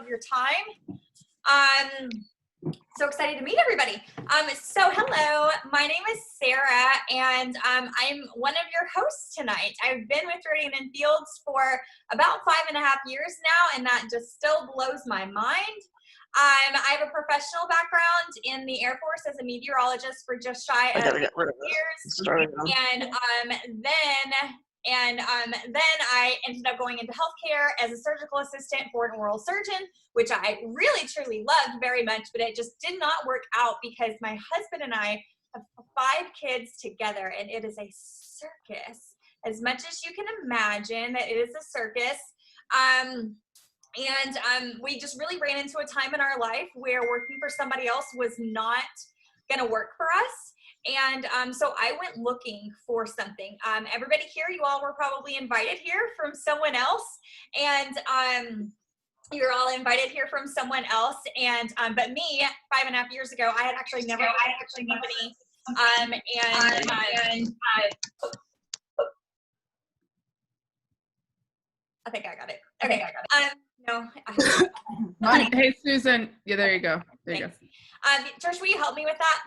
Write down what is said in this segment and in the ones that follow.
of your time. So excited to meet everybody. So hello, my name is Sarah, and I'm one of your hosts tonight. I've been with Radiant and Fields for about 5.5 years now, and that just still blows my mind. I have a professional background in the Air Force as a meteorologist for just shy of 8 years, and then I ended up going into healthcare as a surgical assistant for an oral surgeon, which I really truly loved very much, but it just did not work out because my husband and I have 5 kids together, and it is a circus. As much as you can imagine that it is a circus. We just really ran into a time in our life where working for somebody else was not going to work for us. And so I went looking for something. Everybody here, you all were probably invited here from someone else. And you're all invited here from someone else. And but me, 5.5 years ago, I had actually never had a company. I think I got it. Okay. No. Hey, Susan. Yeah, there you go. There you go. Josh, will you help me with that?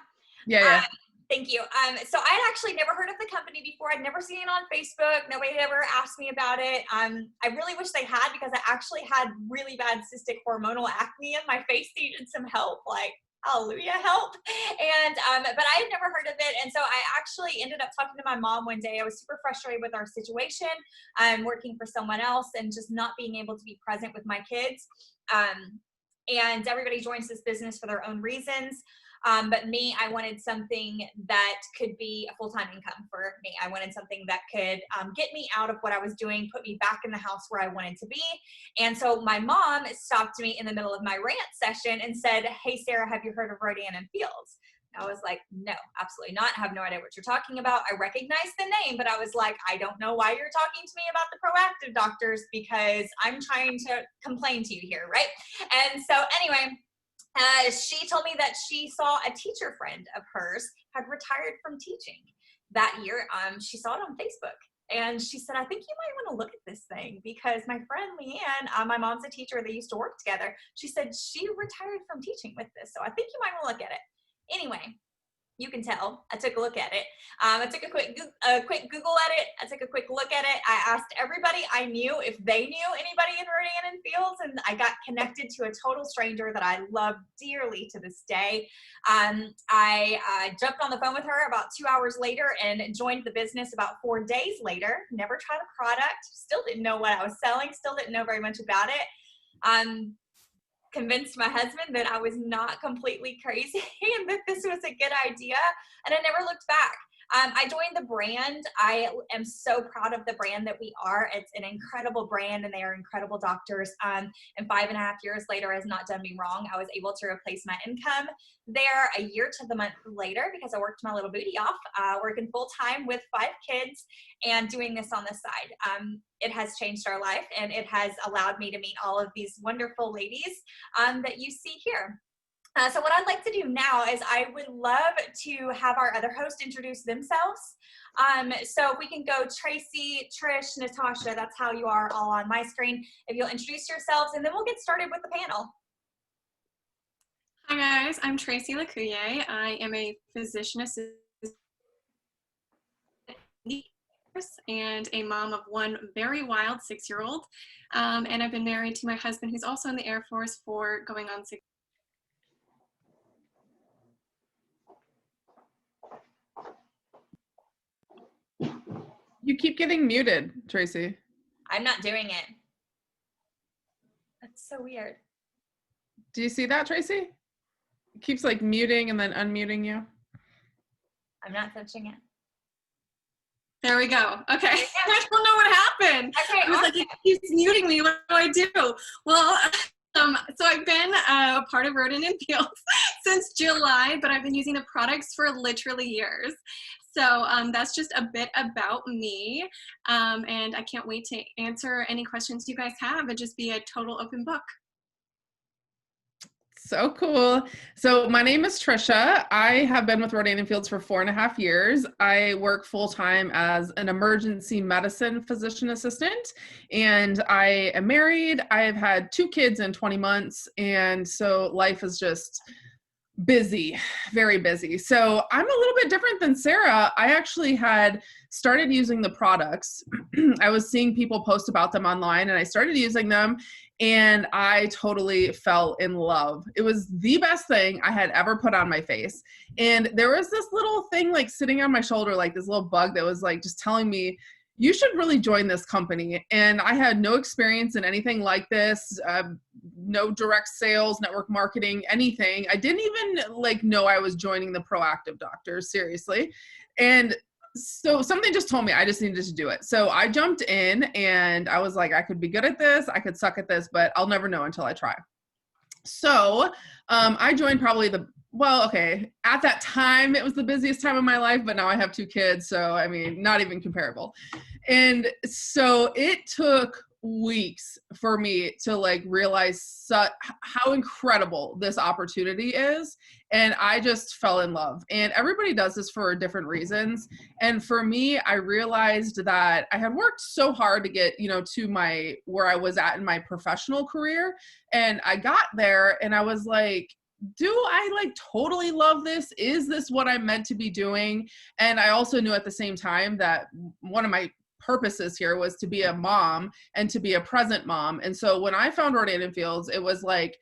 Yeah. Thank you. So I had actually never heard of the company before. I'd never seen it on Facebook. Nobody had ever asked me about it. I really wish they had, because I actually had really bad cystic hormonal acne and my face needed some help, like hallelujah help. And but I had never heard of it. And so I actually ended up talking to my mom one day. I was super frustrated with our situation. Working for someone else and just not being able to be present with my kids. And everybody joins this business for their own reasons. But me, I wanted something that could be a full-time income for me. I wanted something that could get me out of what I was doing, put me back in the house where I wanted to be. And so my mom stopped me in the middle of my rant session and said, "Hey, Sarah, have you heard of Radiant and Fields?" I was like, no, absolutely not. I have no idea what you're talking about. I recognize the name, but I was like, I don't know why you're talking to me about the proactive doctors, because I'm trying to complain to you here, right? And so anyway, she told me that she saw a teacher friend of hers had retired from teaching that year. She saw it on Facebook. And she said, I think you might want to look at this thing, because my friend Leanne, my mom's a teacher, they used to work together. She said she retired from teaching with this. So I think you might want to look at it. Anyway, you can tell I took a look at it. I took a quick Google at it. I took a quick look at it. I asked everybody I knew if they knew anybody in Radiant and Fields, and I got connected to a total stranger that I love dearly to this day. I jumped on the phone with her about 2 hours later and joined the business about 4 days later. Never tried a product, still didn't know what I was selling, still didn't know very much about it. Convinced my husband that I was not completely crazy and that this was a good idea, and I never looked back. I joined the brand. I am so proud of the brand that we are. It's an incredible brand, and they are incredible doctors. And 5.5 years later has not done me wrong. I was able to replace my income there a year to the month later, because I worked my little booty off, working full time with 5 kids and doing this on the side. It has changed our life, and it has allowed me to meet all of these wonderful ladies that you see here. So what I'd like to do now is I would love to have our other hosts introduce themselves. So if we can go Tracy, Trish, Natasha, that's how you are all on my screen. If you'll introduce yourselves, and then we'll get started with the panel. Hi guys, I'm Tracy Lacuye. I am a physician assistant and a mom of 1 very wild 6-year-old. And I've been married to my husband, who's also in the Air Force, for going on 6 years. You keep getting muted, Tracy. I'm not doing it. That's so weird. Do you see that, Tracy? It keeps like muting and then unmuting you. I'm not touching it. There we go. Okay. I don't know what happened. Okay, I was like, it keeps muting me. What do I do? Well, so I've been a part of Radiant and Fields since July, but I've been using the products for literally years. So that's just a bit about me. And I can't wait to answer any questions you guys have and just be a total open book. So cool. So my name is Trisha. I have been with Rodan & Fields for 4.5 years. I work full-time as an emergency medicine physician assistant, and I am married. I've had 2 kids in 20 months, and so life is just busy, very busy. So I'm a little bit different than Sarah. I actually had started using the products. I was seeing people post about them online, and I started using them, and I totally fell in love. It was the best thing I had ever put on my face. And there was this little thing like sitting on my shoulder, like this little bug that was like just telling me, you should really join this company. And I had no experience in anything like this, no direct sales, network marketing, anything. I didn't even like know I was joining the Proactive Doctors, seriously. And so something just told me I just needed to do it. So I jumped in and I was like, I could be good at this, I could suck at this, but I'll never know until I try. So I joined probably at that time, it was the busiest time of my life, but now I have 2 kids. So, I mean, not even comparable. And so it took weeks for me to like realize how incredible this opportunity is. And I just fell in love. And everybody does this for different reasons. And for me, I realized that I had worked so hard to get, to where I was at in my professional career. And I got there and I was like, do I like totally love this? Is this what I'm meant to be doing? And I also knew at the same time that one of my purposes here was to be a mom and to be a present mom. And so when I found Rodan & Fields, it was like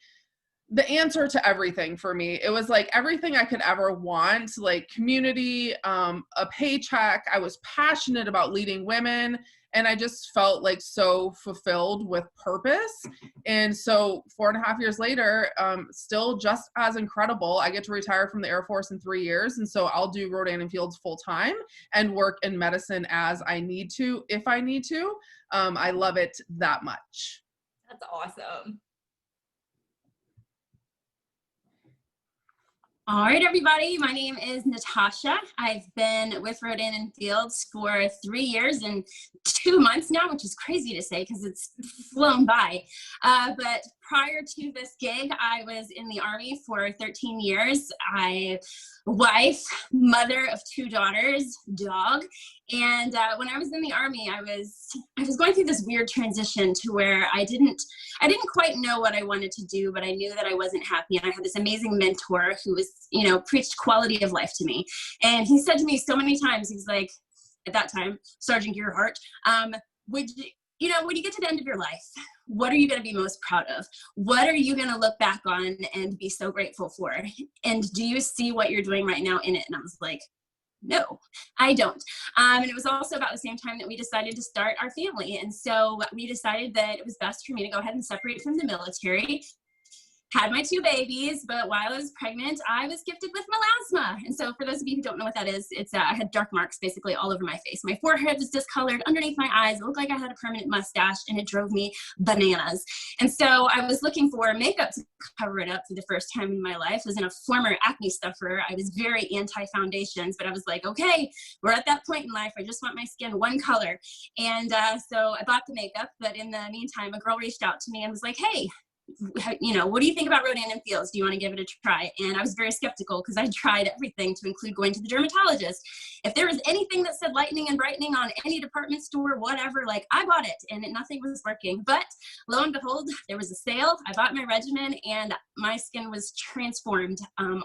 the answer to everything for me. It was like everything I could ever want, like community, a paycheck. I was passionate about leading women, and I just felt like so fulfilled with purpose. And so 4.5 years later, still just as incredible. I get to retire from the Air Force in 3 years. And so I'll do Rodan & Fields full time and work in medicine as I need to, if I need to. I love it that much. That's awesome. All right, everybody. My name is Natasha. I've been with Rodan & Fields for 3 years and 2 months now, which is crazy to say because it's flown by. But prior to this gig, I was in the Army for 13 years. Wife, mother of 2 daughters, dog. And when I was in the Army, I was going through this weird transition to where I didn't quite know what I wanted to do, but I knew that I wasn't happy. And I had this amazing mentor who was, preached quality of life to me. And he said to me so many times, he's like, at that time, Sergeant Gearhart, when you get to the end of your life, what are you going to be most proud of? What are you going to look back on and be so grateful for? And do you see what you're doing right now in it? And I was like, no, I don't. And it was also about the same time that we decided to start our family. And so we decided that it was best for me to go ahead and separate from the military. Had my 2 babies, but while I was pregnant, I was gifted with melasma. And so for those of you who don't know what that is, it's I had dark marks basically all over my face. My forehead was discolored underneath my eyes. It looked like I had a permanent mustache, and it drove me bananas. And so I was looking for makeup to cover it up for the first time in my life. I was in a former acne sufferer. I was very anti-foundations, but I was like, okay, we're at that point in life. I just want my skin one color. And so I bought the makeup, but in the meantime, a girl reached out to me and was like, hey, what do you think about Rodan & Fields? Do you want to give it a try? And I was very skeptical because I tried everything to include going to the dermatologist. If there was anything that said lightening and brightening on any department store, whatever, like I bought it and nothing was working. But lo and behold, there was a sale. I bought my regimen and my skin was transformed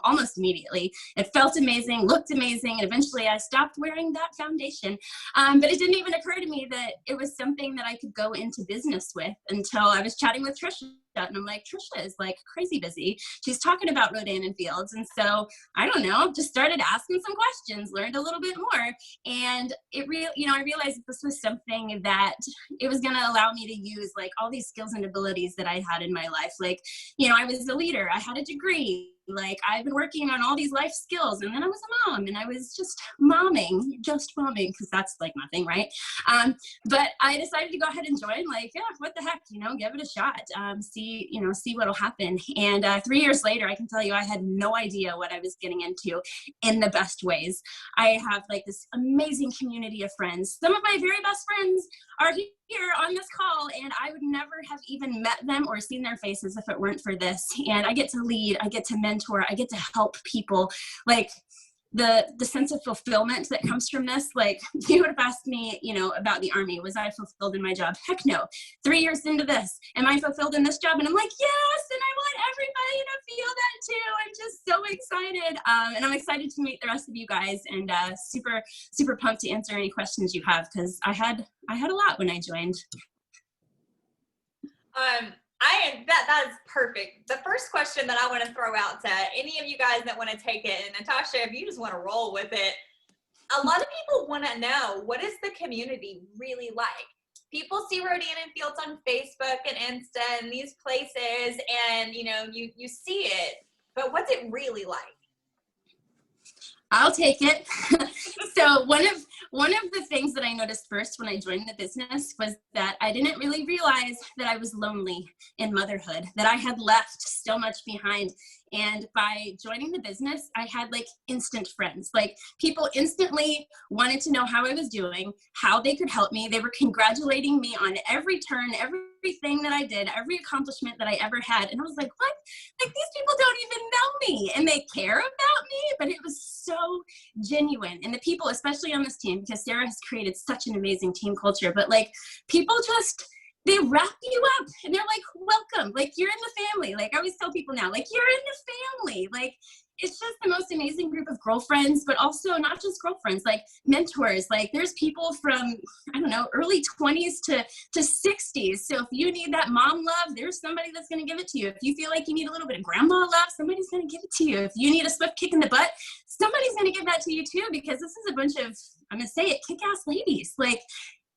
almost immediately. It felt amazing, looked amazing, and eventually I stopped wearing that foundation. But it didn't even occur to me that it was something that I could go into business with until I was chatting with Trisha. And I'm like, Trisha is like crazy busy. She's talking about Rodan & Fields. And so, I don't know, just started asking some questions, learned a little bit more. And I realized that this was something that it was going to allow me to use like all these skills and abilities that I had in my life. Like, I was a leader, I had a degree. Like I've been working on all these life skills, and then I was a mom and I was just momming because that's like nothing, right? But I decided to go ahead and join, like, yeah, what the heck, give it a shot, see what'll happen. And 3 years later, I can tell you, I had no idea what I was getting into in the best ways. I have like this amazing community of friends. Some of my very best friends are here here on this call, and I would never have even met them or seen their faces if it weren't for this. And I get to lead, I get to mentor, I get to help people. Like, the sense of fulfillment that comes from this, like, you would have asked me, you know, about the Army. Was I fulfilled in my job? Heck no. 3 years into this, am I fulfilled in this job? And I'm like, yes, and I want everybody to feel that too. I'm just so excited. And I'm excited to meet the rest of you guys, and super, super pumped to answer any questions you have, because I had a lot when I joined. That is perfect. The first question that I want to throw out to any of you guys that want to take it, and Natasha, if you just want to roll with it, a lot of people want to know, what is the community really like? People see Rodan and Fields on Facebook and Insta and these places, and you see it, but what's it really like? I'll take it. So one of the things that I noticed first when I joined the business was that I didn't really realize that I was lonely in motherhood, that I had left so much behind. And by joining the business, I had like instant friends. Like, people instantly wanted to know how I was doing, how they could help me. They were congratulating me on every turn, everything that I did, every accomplishment that I ever had. And I was like, what? Like, these people don't even know me, and they care about me. But it was so genuine. And the people, especially on this team, because Sarah has created such an amazing team culture, but like, people just, they wrap you up and they're like, welcome, like, you're in the family. Like, I always tell people now, like, you're in the family. Like, it's just the most amazing group of girlfriends, but also not just girlfriends, like mentors. Like, there's people from, I don't know, early 20s to 60s. So if you need that mom love, there's somebody that's going to give it to you. If you feel like you need a little bit of grandma love, somebody's going to give it to you. If you need a swift kick in the butt, somebody's going to give that to you too, because this is a bunch of, I'm going to say it, kick-ass ladies. Like,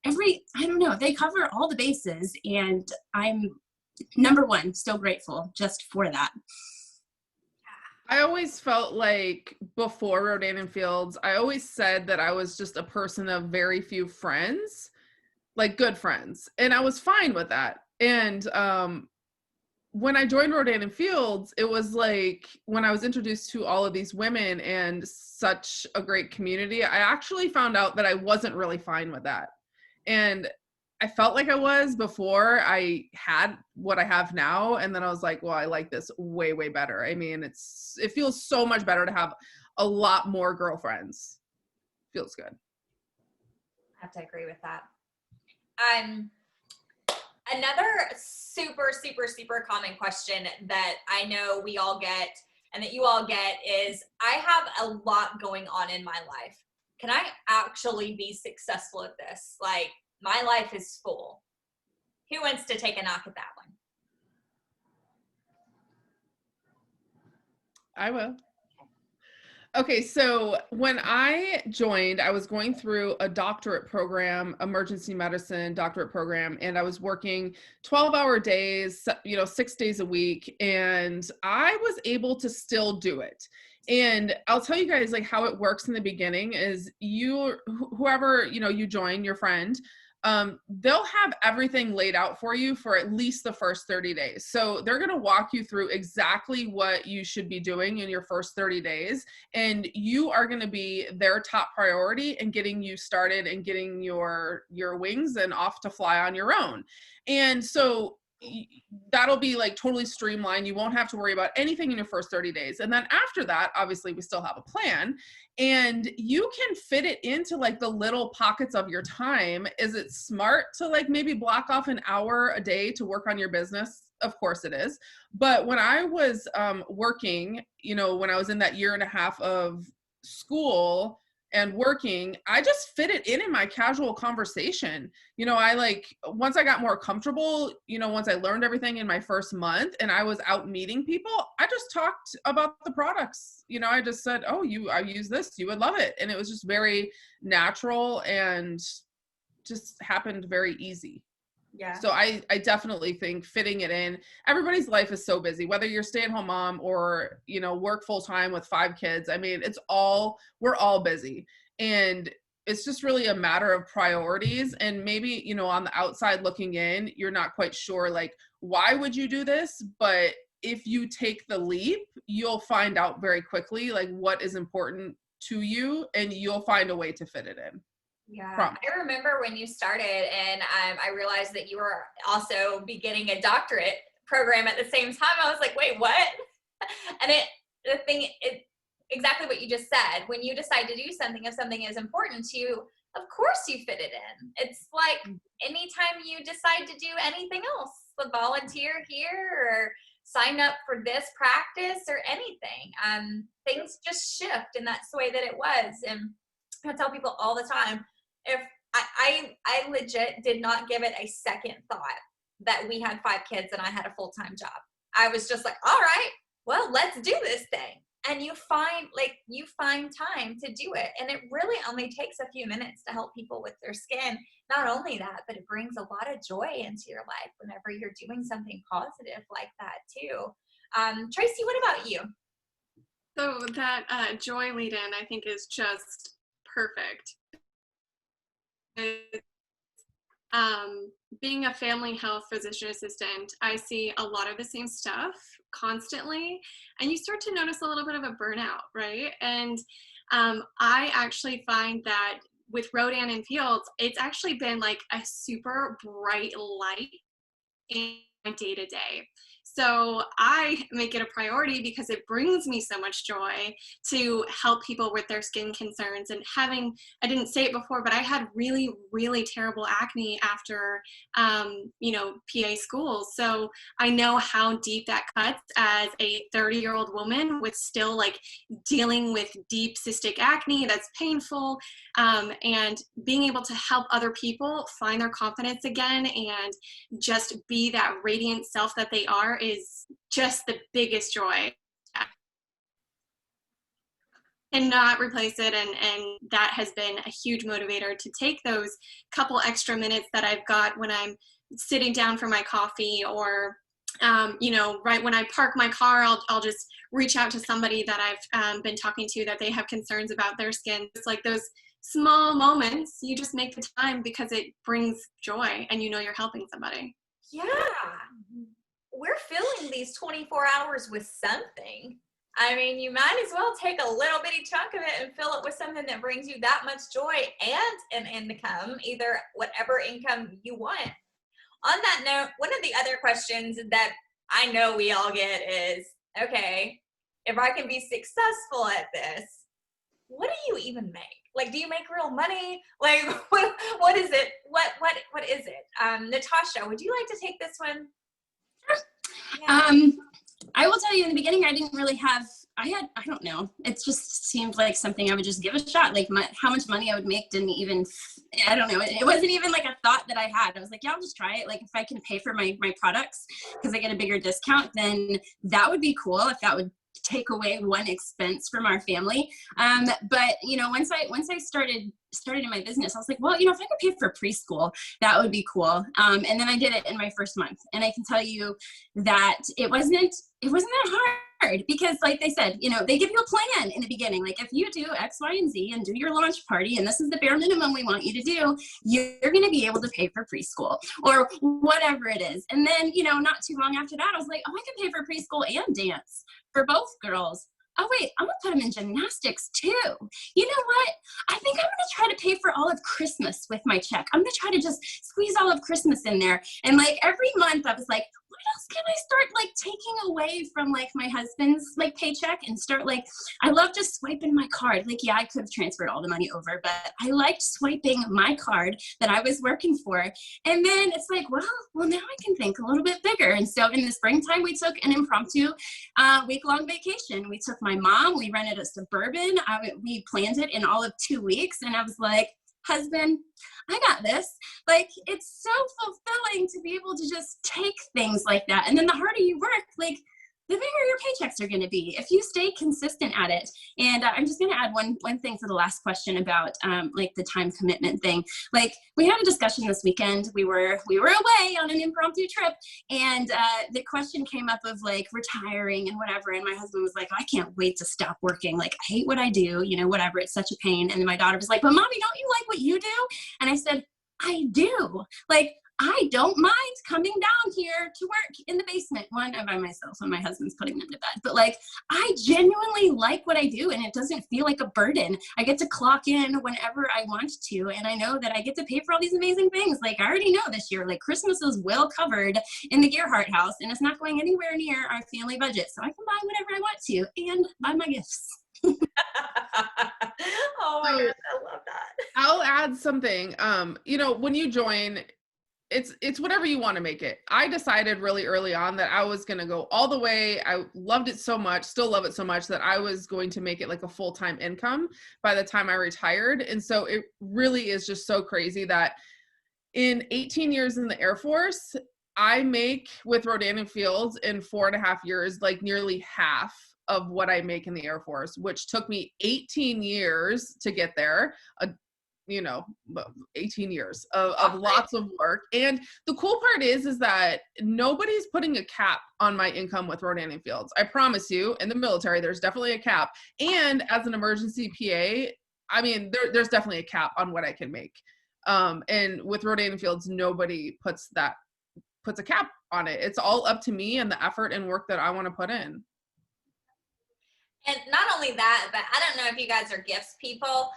I don't know, they cover all the bases, and I'm, number one, so grateful just for that. I always felt like before Rodan and Fields, I always said that I was just a person of very few friends, like good friends. And I was fine with that. And when I joined Rodan and Fields, it was like when I was introduced to all of these women and such a great community, I actually found out that I wasn't really fine with that. And I felt like I was before I had what I have now. And then I was like, well, I like this way, way better. I mean, it feels so much better to have a lot more girlfriends. Feels good. I have to agree with that. Another super, super, super common question that I know we all get and that you all get is, I have a lot going on in my life. Can I actually be successful at this? Like, my life is full. Who wants to take a knock at that one? I will. Okay, so when I joined, I was going through a doctorate program, emergency medicine doctorate program, and I was working 12-hour days, 6 days a week, and I was able to still do it. And I'll tell you guys, like, how it works in the beginning is whoever, you join, your friend, they'll have everything laid out for you for at least the first 30 days. So they're going to walk you through exactly what you should be doing in your first 30 days. And you are going to be their top priority in getting you started and getting your wings and off to fly on your own. And so that'll be like totally streamlined. You won't have to worry about anything in your first 30 days. And then after that, obviously we still have a plan, and you can fit it into like the little pockets of your time. Is it smart to like maybe block off an hour a day to work on your business? Of course it is. But when I was working, when I was in that year and a half of school and working, I just fit it in my casual conversation. Once I got more comfortable, once I learned everything in my first month and I was out meeting people, I just talked about the products. I just said, oh, I use this, you would love it. And it was just very natural and just happened very easy. Yeah. So I definitely think fitting it in. Everybody's life is so busy, whether you're a stay-at-home mom or, work full-time with 5 kids. I mean, we're all busy, and it's just really a matter of priorities. And maybe, on the outside looking in, you're not quite sure, like, why would you do this? But if you take the leap, you'll find out very quickly, like, what is important to you, and you'll find a way to fit it in. Yeah, I remember when you started, and I realized that you were also beginning a doctorate program at the same time. I was like, wait, what? And exactly what you just said. When you decide to do something, if something is important to you, of course you fit it in. It's like anytime you decide to do anything else, volunteer here or sign up for this practice or anything, things just shift, and that's the way that it was. And I tell people all the time, if I legit did not give it a second thought that we had 5 kids and I had a full-time job. I was just like, all right, well, let's do this thing. And you find time to do it. And it really only takes a few minutes to help people with their skin. Not only that, but it brings a lot of joy into your life whenever you're doing something positive like that too. Tracy, what about you? So that joy lead in, I think, is just perfect. Being a family health physician assistant, I see a lot of the same stuff constantly, and you start to notice a little bit of a burnout, right? And I actually find that with Rodan and Fields, it's actually been like a super bright light in my day-to-day. So I make it a priority because it brings me so much joy to help people with their skin concerns. And I didn't say it before, but I had really, really terrible acne after, PA school. So I know how deep that cuts as a 30-year-old woman with still like dealing with deep cystic acne that's painful, and being able to help other people find their confidence again and just be that radiant self that they are is just the biggest joy. And not replace it, and that has been a huge motivator to take those couple extra minutes that I've got when I'm sitting down for my coffee, or right when I park my car, I'll just reach out to somebody that I've been talking to that they have concerns about their skin. It's like those small moments, you just make the time because it brings joy and you're helping somebody. Yeah, we're filling these 24 hours with something. I mean, you might as well take a little bitty chunk of it and fill it with something that brings you that much joy and an income, either whatever income you want. On that note, one of the other questions that I know we all get is, okay, if I can be successful at this, what do you even make? Like, do you make real money? Like, what is it? What is it? Natasha, would you like to take this one? Yeah. I will tell you, in the beginning, I didn't really have, I don't know. It just seemed like something I would just give a shot. Like how much money I would make didn't even, I don't know. It wasn't even like a thought that I had. I was like, yeah, I'll just try it. Like if I can pay for my products because I get a bigger discount, then that would be cool if that would take away one expense from our family. But once I started in my business, I was like, well, if I could pay for preschool, that would be cool. And then I did it in my first month. And I can tell you that it wasn't that hard, because like they said, they give you a plan in the beginning. Like if you do X, Y, and Z and do your launch party, and this is the bare minimum we want you to do, you're going to be able to pay for preschool or whatever it is. And then, not too long after that, I was like, oh, I can pay for preschool and dance for both girls. Oh, wait, I'm going to put them in gymnastics too. You know what? I think I'm going to try to pay for all of Christmas with my check. I'm going to try to just squeeze all of Christmas in there. And like every month I was like, what else can I start like taking away from like my husband's like paycheck and start like, I love just swiping my card. Like, yeah, I could have transferred all the money over, but I liked swiping my card that I was working for. And then it's like, well, now I can think a little bit bigger. And so in the springtime, we took an impromptu week-long vacation. We took my mom, we rented a Suburban. We planned it in all of 2 weeks. And I was like, husband, I got this. Like, it's so fulfilling to be able to just take things like that. And then the harder you work, like, the bigger your paychecks are going to be if you stay consistent at it. And I'm just going to add one thing to the last question about like the time commitment thing. Like we had a discussion this weekend. We were away on an impromptu trip, and the question came up of like retiring and whatever. And my husband was like, I can't wait to stop working. Like I hate what I do, whatever. It's such a pain. And then my daughter was like, but mommy, don't you like what you do? And I said, I do. Like, I don't mind coming down here to work in the basement. One, I'm by myself when my husband's putting them to bed. But like, I genuinely like what I do, and it doesn't feel like a burden. I get to clock in whenever I want to, and I know that I get to pay for all these amazing things. Like, I already know this year, like, Christmas is well covered in the Gearhart house, and it's not going anywhere near our family budget. So I can buy whatever I want to and buy my gifts. Oh my gosh, I love that. I'll add something. You know, when you join, it's whatever you want to make it. I decided really early on that I was going to go all the way. I loved it so much, still love it so much, that I was going to make it like a full-time income by the time I retired. And so it really is just so crazy that in 18 years in the Air Force, I make with Rodan and Fields in 4.5 years, like nearly half of what I make in the Air Force, which took me 18 years to get there. You know, 18 years of lots of work. And the cool part is that nobody's putting a cap on my income with Rodan and Fields. I promise you, in the military, there's definitely a cap. And as an emergency PA, I mean, there's definitely a cap on what I can make. And with Rodan and Fields, nobody puts a cap on it. It's all up to me and the effort and work that I want to put in. And not only that, but I don't know if you guys are gifts people.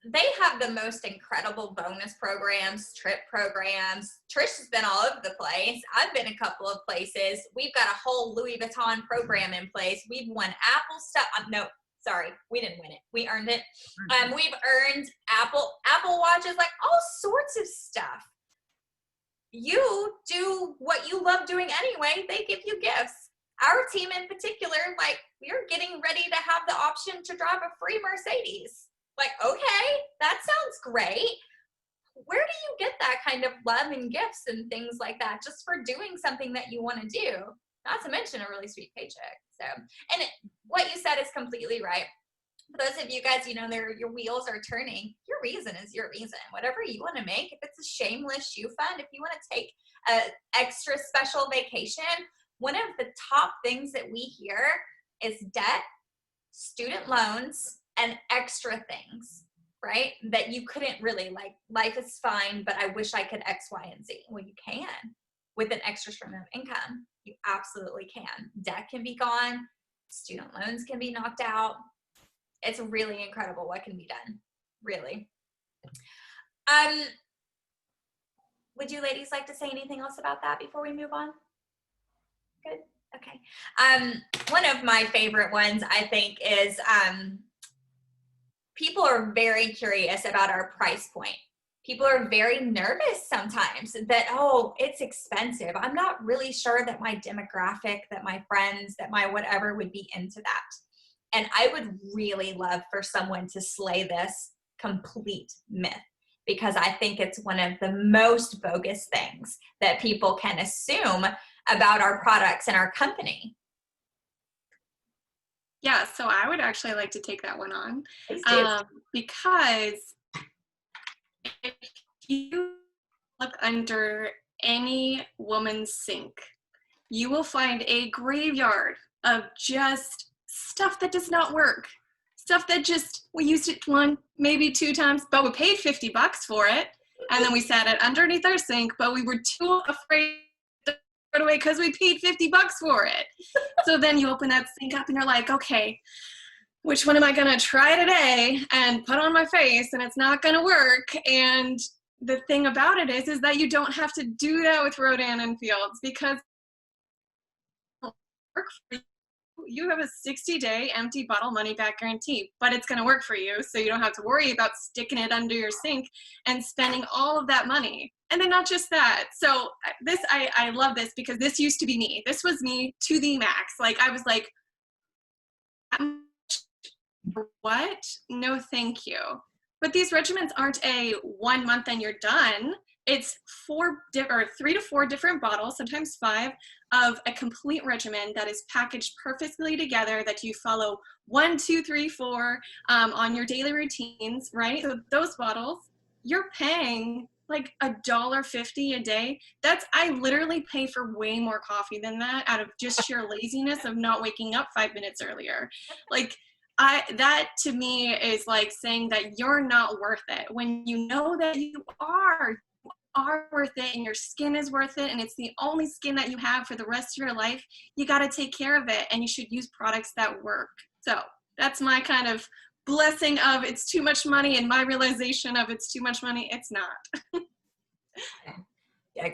They have the most incredible bonus programs, trip programs. Trish has been all over the place. I've been a couple of places. We've got a whole Louis Vuitton program in place. We've won Apple stuff. No, sorry, we didn't win it. We earned it. We've earned Apple Watches, like all sorts of stuff. You do what you love doing anyway. They give you gifts. Our team in particular, like, we're getting ready to have the option to drive a free Mercedes. Like, okay, that sounds great. Where do you get that kind of love and gifts and things like that just for doing something that you want to do? Not to mention a really sweet paycheck. So, and what you said is completely right. For those of you guys, you know, your wheels are turning. Your reason is your reason. Whatever you want to make, if it's a shameless shoe fund, if you want to take an extra special vacation, one of the top things that we hear is debt, student loans, and extra things, right? That you couldn't really, like, life is fine, but I wish I could X, Y, and Z. Well, you can with an extra stream of income. You absolutely can. Debt can be gone. Student loans can be knocked out. It's really incredible what can be done, really. Would you ladies like to say anything else about that before we move on? Good. Okay. One of my favorite ones, I think, is people are very curious about our price point. People are very nervous sometimes that, oh, it's expensive. I'm not really sure that my demographic, that my friends, that my whatever would be into that. And I would really love for someone to slay this complete myth, because I think it's one of the most bogus things that people can assume about our products and our company. Yeah, so I would actually like to take that one on, because if you look under any woman's sink, you will find a graveyard of just stuff that does not work. Stuff that just, we used it one, maybe 2 times, but we paid $50 for it, and then we sat it underneath our sink, but we were too afraid to throw it away because we paid $50 for it. So then you open that sink up and you're like, okay, which one am I gonna try today and put on my face, and it's not gonna work. And the thing about it is that you don't have to do that with Rodan and Fields, because work for you have a 60-day empty bottle money back guarantee, but it's going to work for you, so you don't have to worry about sticking it under your sink and spending all of that money. And then not just that. So this, I love this, because this used to be me. This was me to the max. Like, I was like, what? No, thank you. But these regimens aren't a 1 month and you're done. It's 3 to 4 different bottles, sometimes 5, of a complete regimen that is packaged perfectly together, that you follow 1, 2, 3, 4 on your daily routines, right? So those bottles, you're paying like $1.50 a day. I literally pay for way more coffee than that out of just sheer laziness of not waking up 5 minutes earlier. Like, that to me is like saying that you're not worth it when you know that you are. are worth it and your skin is worth it and it's the only skin that you have for the rest of your life, you got to take care of it, and you should use products that work. So that's my kind of blessing of it's too much money, and my realization of it's too much money. It's not.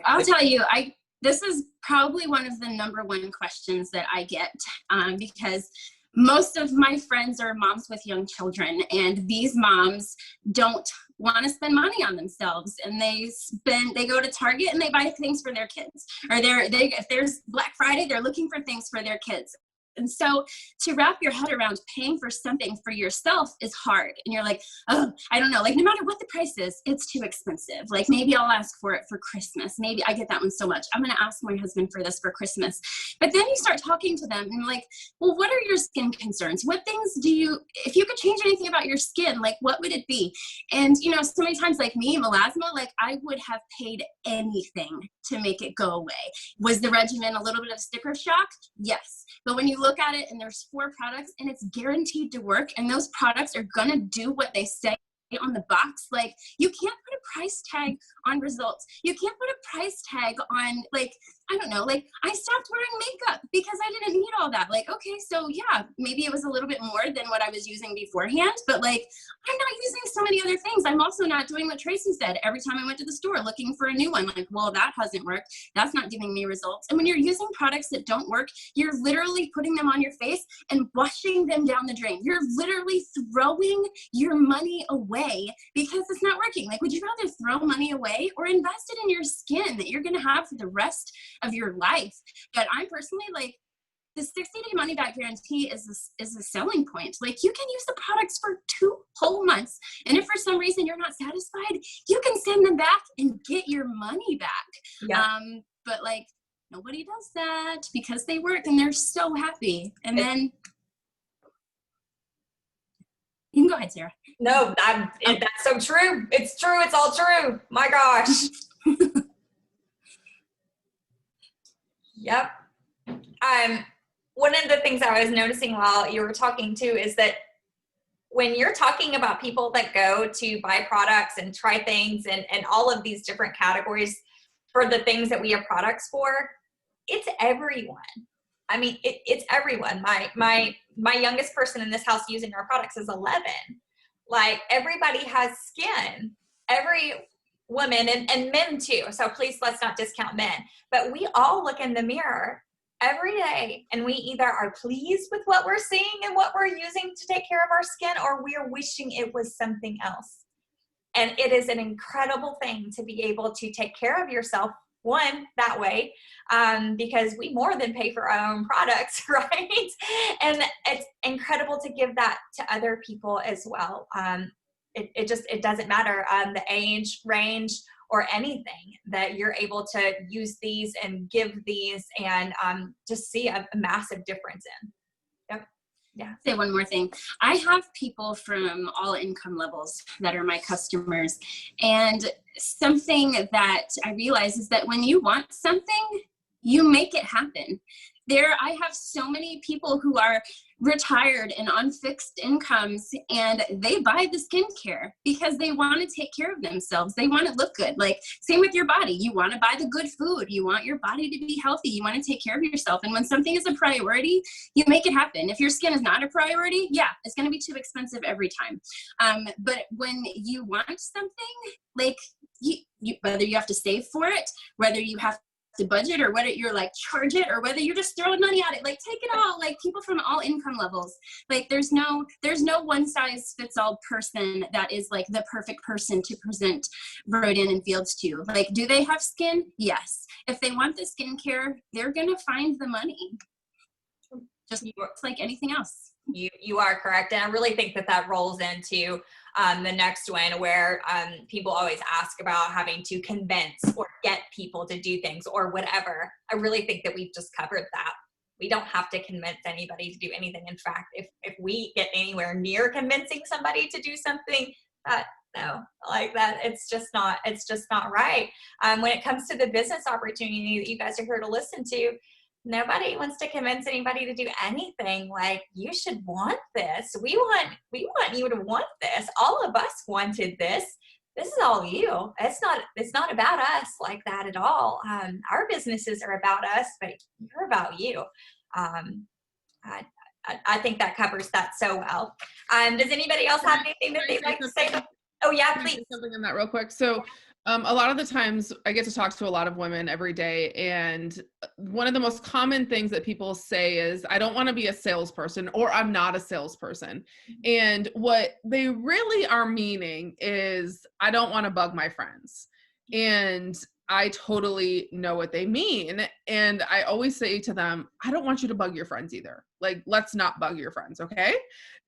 I'll tell you, this is probably one of the number one questions that I get, because most of my friends are moms with young children, and these moms don't want to spend money on themselves, and they go to Target and they buy things for their kids, or if there's Black Friday, they're looking for things for their kids. And so to wrap your head around paying for something for yourself is hard. And you're like, oh, I don't know. Like, no matter what the price is, it's too expensive. Like, maybe I'll ask for it for Christmas. Maybe I get that one so much. I'm going to ask my husband for this for Christmas. But then you start talking to them and like, well, what are your skin concerns? What things if you could change anything about your skin, like what would it be? And, you know, so many times like me, melasma, like I would have paid anything to make it go away. Was the regimen a little bit of sticker shock? Yes. But when you look at it and there's 4 products and it's guaranteed to work, and those products are gonna do what they say on the box, like you can't put a price tag on results. You can't put a price tag on, like, I don't know, like I stopped wearing makeup because I didn't need all that. Like, okay, so yeah, maybe it was a little bit more than what I was using beforehand, but like I'm not using so many other things. I'm also not doing what Tracy said. Every time I went to the store looking for a new one, like, well, that hasn't worked. That's not giving me results. And when you're using products that don't work, you're literally putting them on your face and washing them down the drain. You're literally throwing your money away because it's not working. Like, would you rather throw money away or invest it in your skin that you're going to have for the rest of your life? But I'm personally like, the 60-day money back guarantee is a selling point. Like, you can use the products for 2 whole months. And if for some reason you're not satisfied, you can send them back and get your money back. Yeah. But like, nobody does that because they work and they're so happy. And then you can go ahead, Sarah. No, that's so true. It's true. It's all true. My gosh. Yep. One of the things I was noticing while you were talking too is that when you're talking about people that go to buy products and try things and all of these different categories for the things that we have products for, it's everyone. I mean, it's everyone. My youngest person in this house using our products is 11. Like, everybody has skin. Every woman and men too. So please, let's not discount men. But we all look in the mirror every day and we either are pleased with what we're seeing and what we're using to take care of our skin, or we are wishing it was something else. And it is an incredible thing to be able to take care of yourself, one, that way, because we more than pay for our own products, right? And it's incredible to give that to other people as well. It doesn't matter the age range or anything, that you're able to use these and give these and just see a massive difference in. Yep. Yeah. Say one more thing. I have people from all income levels that are my customers. And something that I realize is that when you want something, you make it happen. I have so many people who are retired and on fixed incomes, and they buy the skincare because they want to take care of themselves. They want to look good. Like, same with your body. You want to buy the good food. You want your body to be healthy. You want to take care of yourself. And when something is a priority, you make it happen. If your skin is not a priority, yeah, it's going to be too expensive every time. But when you want something, like, whether you have to save for it, whether you have to budget, or whether you're like charge it, or whether you're just throwing money at it, like take it all. Like, people from all income levels, like there's no one size fits all person that is like the perfect person to present Rodan and Fields to. Like, do they have skin? Yes. If they want the skincare, they're gonna find the money, just like anything else. You are correct. And I really think that rolls into the next one, where people always ask about having to convince or get people to do things or whatever. I really think that we've just covered that. We don't have to convince anybody to do anything. In fact, if we get anywhere near convincing somebody to do something, no, like that, it's just not right. When it comes to the business opportunity that you guys are here to listen to, nobody wants to convince anybody to do anything. Like, you should want this. We want you to want this. All of us wanted this. this is all you. It's not about us like that at all. Our businesses are about us, but you're about you. Um, I, I think that covers that so well. Does anybody else have anything that they'd like to say? Oh yeah, Can I please. say something on that real quick? So a lot of the times I get to talk to a lot of women every day, and one of the most common things that people say is, I don't want to be a salesperson, or I'm not a salesperson. And what they really are meaning is, I don't want to bug my friends. And I totally know what they mean. And I always say to them, I don't want you to bug your friends either. Like, let's not bug your friends, okay?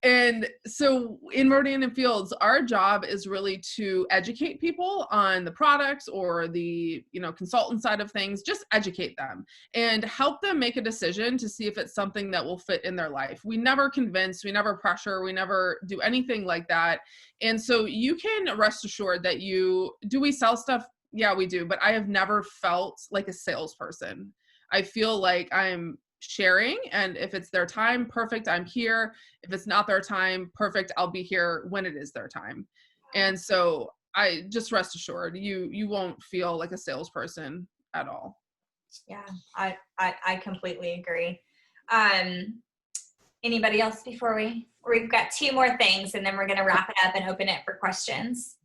And so in Rodan and Fields, our job is really to educate people on the products or the, consultant side of things, just educate them and help them make a decision to see if it's something that will fit in their life. We never convince, we never pressure, we never do anything like that. And so you can rest assured that do we sell stuff? Yeah, we do. But I have never felt like a salesperson. I feel like I'm sharing, and if it's their time, perfect, I'm here. If it's not their time, perfect, I'll be here when it is their time. And so I just rest assured, you won't feel like a salesperson at all. Yeah, I completely agree. Anybody else before we've got two more things and then we're going to wrap it up and open it for questions.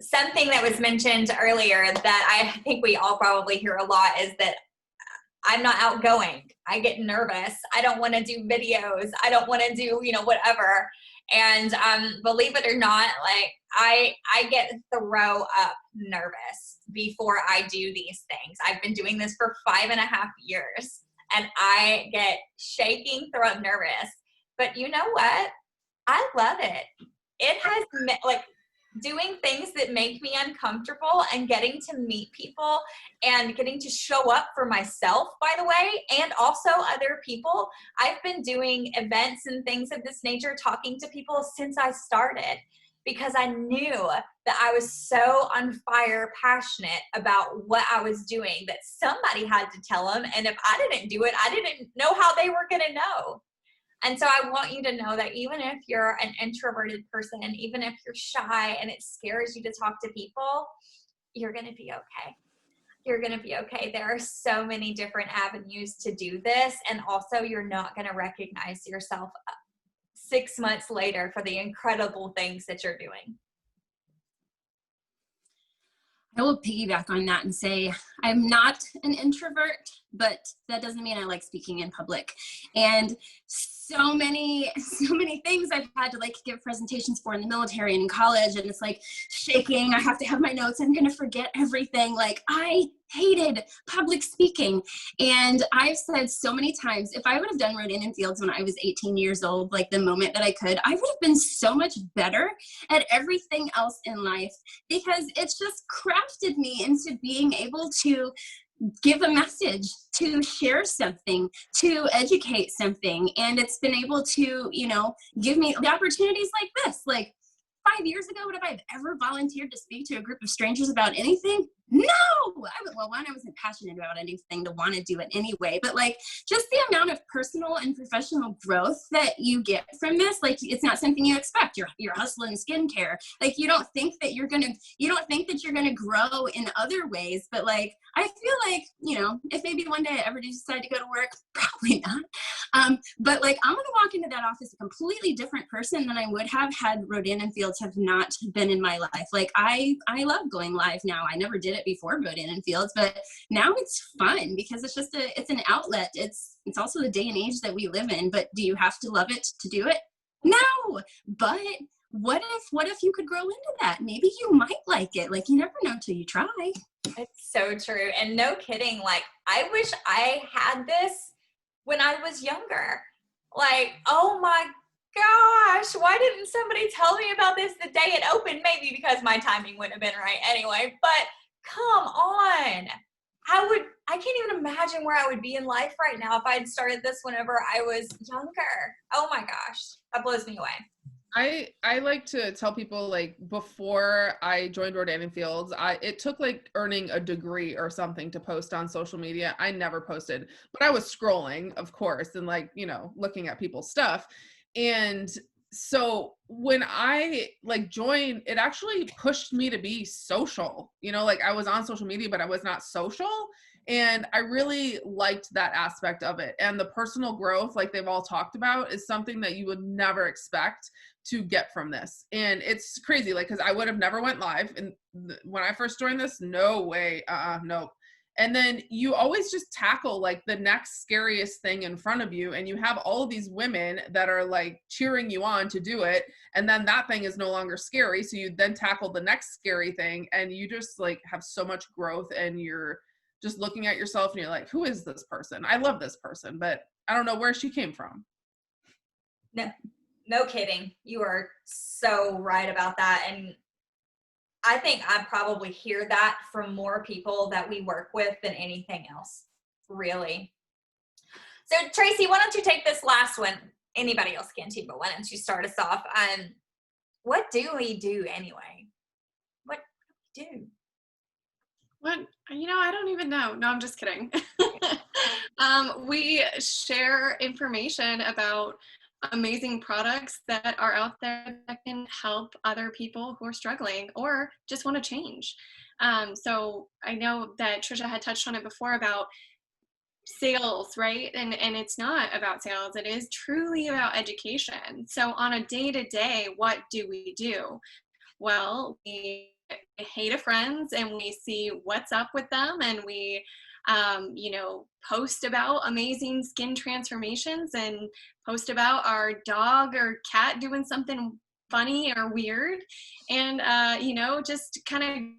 Something that was mentioned earlier that I think we all probably hear a lot is that I'm not outgoing. I get nervous. I don't want to do videos. I don't want to do, whatever. And believe it or not, like I get throw up nervous before I do these things. I've been doing this for 5.5 years and I get shaking, throw up nervous. But you know what? I love it. It has doing things that make me uncomfortable and getting to meet people and getting to show up for myself, by the way, and also other people. I've been doing events and things of this nature, talking to people since I started, because I knew that I was so on fire, passionate about what I was doing that somebody had to tell them. And if I didn't do it, I didn't know how they were going to know. And so I want you to know that even if you're an introverted person, even if you're shy and it scares you to talk to people, you're going to be okay. You're going to be okay. There are so many different avenues to do this. And also, you're not going to recognize yourself 6 months later for the incredible things that you're doing. I will piggyback on that and say I'm not an introvert, but that doesn't mean I like speaking in public. And so many things I've had to give presentations for in the military and in college, and it's shaking. I have to have my notes. I'm going to forget everything. I hated public speaking. And I've said so many times, if I would have done Rodan and Fields when I was 18 years old, the moment that I could, I would have been so much better at everything else in life, because it's just crafted me into being able to give a message, to share something, to educate something. And it's been able to, give me the opportunities like this. 5 years ago, would have I ever volunteered to speak to a group of strangers about anything? No! I wasn't passionate about anything to want to do it anyway, but just the amount of personal and professional growth that you get from this, it's not something you expect. You're hustling skincare. You don't think that you're going to grow in other ways, but I feel if maybe one day I ever do decide to go to work, probably not. But I'm going to walk into that office a completely different person than I would have had Rodan and Fields have not been in my life. I love going live now. I never did it before Rodan and Fields, but now it's fun because it's just it's an outlet. It's also the day and age that we live in, but do you have to love it to do it? No, but what if you could grow into that? Maybe you might like it. You never know till you try. It's so true. And no kidding. I wish I had this when I was younger. Oh my gosh, why didn't somebody tell me about this the day it opened? Maybe because my timing wouldn't have been right anyway, but come on. I can't even imagine where I would be in life right now if I had started this whenever I was younger. Oh my gosh, that blows me away. I like to tell people, before I joined Rodan and Fields, it took earning a degree or something to post on social media. I never posted, but I was scrolling, of course, and looking at people's stuff. And so when I like joined, it actually pushed me to be social, you know, like I was on social media, but I was not social. And I really liked that aspect of it. And the personal growth, like they've all talked about, is something that you would never expect to get from this. And it's crazy, like, because I would have never went live. And when I first joined this, no way, no. And then you always just tackle like the next scariest thing in front of you. And you have all of these women that are like cheering you on to do it. And then that thing is no longer scary. So you then tackle the next scary thing, and you just like have so much growth, and you're just looking at yourself and you're like, who is this person? I love this person, but I don't know where she came from. No kidding. You are so right about that. And I think I probably hear that from more people that we work with than anything else, really. So Tracy, why don't you take this last one? Anybody else can too, but why don't you start us off? What do we do anyway? What do we do? What, I don't even know. No, I'm just kidding. We share information about amazing products that are out there that can help other people who are struggling or just want to change. So I know that Trisha had touched on it before about sales, right? And it's not about sales. It is truly about education. So on a day-to-day, what do we do? Well, we hey to friends and we see what's up with them, and we post about amazing skin transformations and post about our dog or cat doing something funny or weird, and just kind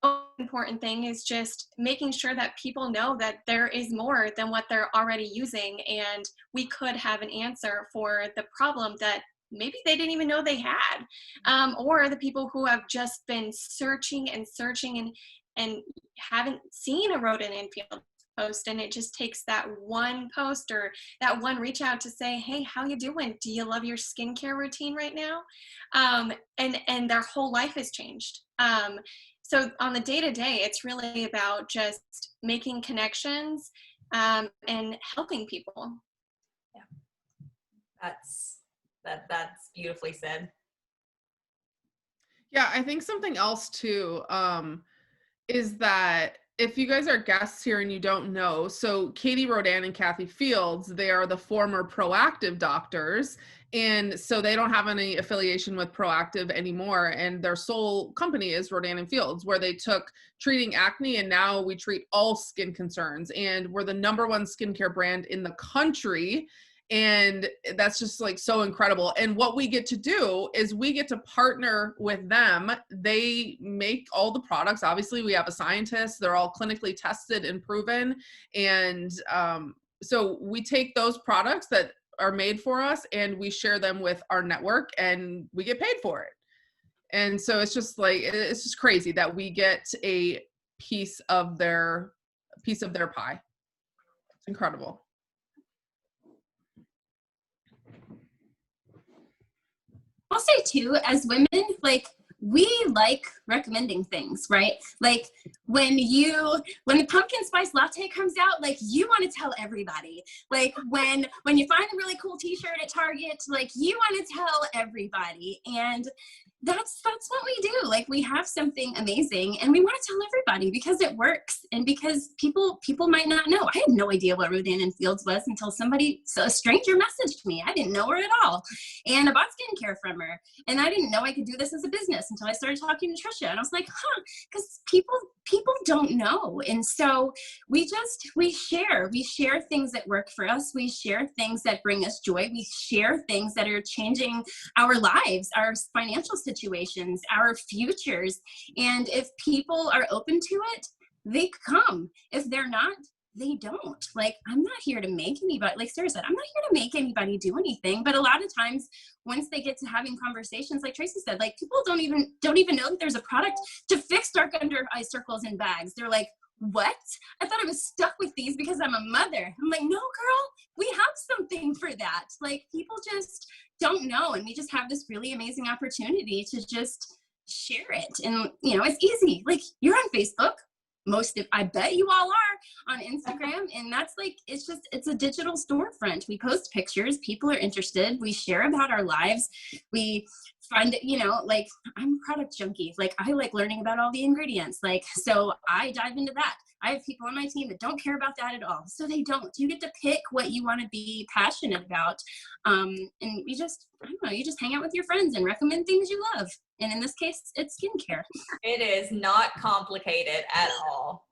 of important thing is just making sure that people know that there is more than what they're already using, and we could have an answer for the problem that maybe they didn't even know they had, or the people who have just been searching and haven't seen a Roden Infield post, and it just takes that one post or that one reach out to say, hey, how you doing? Do you love your skincare routine right now? And their whole life has changed. So on the day-to-day, it's really about just making connections and helping people. Yeah, that's beautifully said. Yeah, I think something else too is that if you guys are guests here and you don't know, so Katie Rodan and Kathy Fields, they are the former Proactive doctors. And so they don't have any affiliation with Proactive anymore. And their sole company is Rodan and Fields, where they took treating acne, and now we treat all skin concerns. And we're the #1 skincare brand in the country. And that's just like so incredible. And what we get to do is we get to partner with them. They make all the products. Obviously, we have a scientist. They're all clinically tested and proven. And so we take those products that are made for us and we share them with our network, and we get paid for it. And so it's just like, it's just crazy that we get a piece of their pie. It's incredible. I'll say too, as women, like, we like recommending things, right? Like when the pumpkin spice latte comes out, like you want to tell everybody. Like when you find a really cool t-shirt at Target, like you want to tell everybody. And that's what we do. Like we have something amazing and we want to tell everybody because it works and because people might not know. I had no idea what Rodan and Fields was until a stranger messaged me. I didn't know her at all. And I bought skincare from her. And I didn't know I could do this as a business until I started talking to Trisha. And I was like, because people don't know. And so we share things that work for us. We share things that bring us joy. We share things that are changing our lives, our financial situations, our futures. And if people are open to it, they come. If they're not, they don't. Like, I'm not here to make anybody, like Sarah said, I'm not here to make anybody do anything. But a lot of times once they get to having conversations, like Tracy said, like people don't even know that there's a product to fix dark under eye circles in bags. They're like, what? I thought I was stuck with these because I'm a mother. I'm like, no, girl, we have something for that. Like people just don't know. And we just have this really amazing opportunity to just share it. And, it's easy. Like you're on Facebook. I bet you all are on Instagram. And that's like, it's a digital storefront. We post pictures, people are interested. We share about our lives. We find, like, I'm a product junkie. Like, I like learning about all the ingredients. Like, so I dive into that. I have people on my team that don't care about that at all. So they don't. You get to pick what you want to be passionate about. And you just hang out with your friends and recommend things you love. And in this case, it's skincare. It is not complicated at all.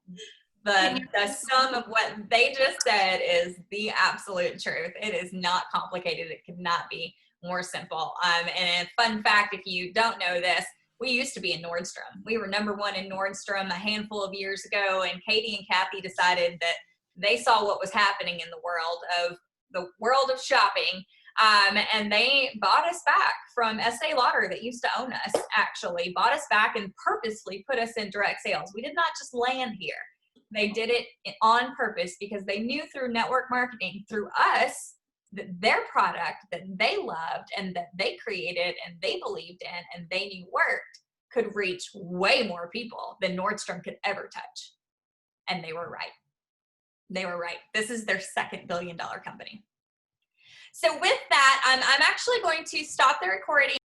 The sum of what they just said is the absolute truth. It is not complicated. It could not be more simple. And a fun fact, if you don't know this, we used to be in Nordstrom. We were #1 in Nordstrom a handful of years ago, and Katie and Kathy decided that they saw what was happening in the world of shopping. And they bought us back from Estee Lauder, that used to own us, actually bought us back and purposely put us in direct sales. We did not just land here. They did it on purpose because they knew through network marketing, through us, that their product that they loved and that they created and they believed in and they knew worked could reach way more people than Nordstrom could ever touch. And they were right. They were right. This is their second billion-dollar company. So with that, I'm actually going to stop the recording.